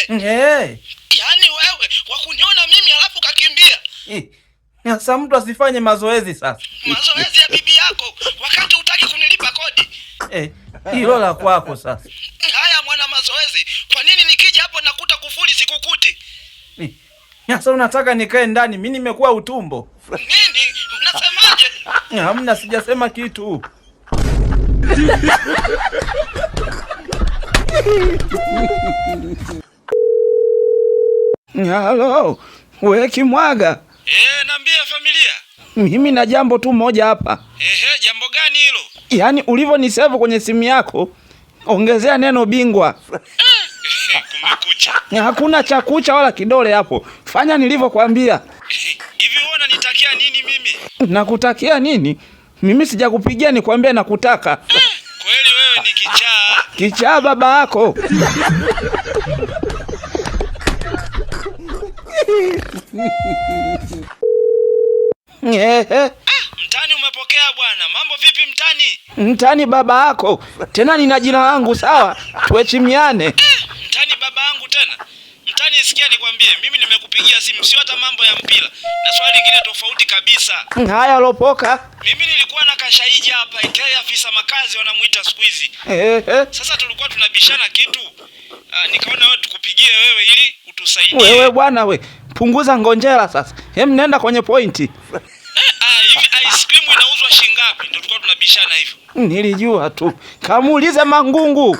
Yaani wewe wakuniona mimi alafu kakimbia. Sasa mtu asifanye mazoezi sasa. Mazoezi ya bibi yako wakati hutaki kunilipa kodi. Hilo la kwako sasa. Haya mwana mazoezi, kwa nini nikija hapo nakuta kufuli sikukuti? Sasa unataka nikae ndani, mimi nimekuwa utumbo. Nini? Unasemaje? Hamna, sijasema kitu. Halo, wewe Kimwaga? Naambia familia. Mimi na jambo tu moja hapa. Jambo gani hilo? Yaani ulivyonisevu kwenye simu yako, ongezea neno bingwa. Kumekucha. Hakuna cha kucha wala kidole hapo. Fanya nilivyokuambia. Hivi wewe unanitakia nini mimi? Nakutakia nini? Mimi sijakupigia nikwambie nakutaka. Kweli wewe ni kichaa. Kichaa baba yako. Mtani umepokea bwana. Mambo vipi mtani? Mtani baba yako. Tena nina jina langu sawa. Tuheshimiane. Mtani baba yangu tena. Mtani sikia nikwambie, mimi nimekupigia simu sio hata mambo ya mpira. Na swali lingine tofauti kabisa. Haya lopoka. Mimi nilikuwa na kashaiji hapa, ikae afisa makazi wanamuita siku hizi. Sasa tulikuwa tunabishana kitu. Nikaona wewe tukupigie wewe ili utusaidie. Wewe bwana we, punguza ngonjera sasa. Nenda kwenye pointi. Hivi ice cream inauzwa shilingi ngapi? Ndio tulikuwa tunabishana hivyo. Nilijua tu. Kamuulize Mangungu.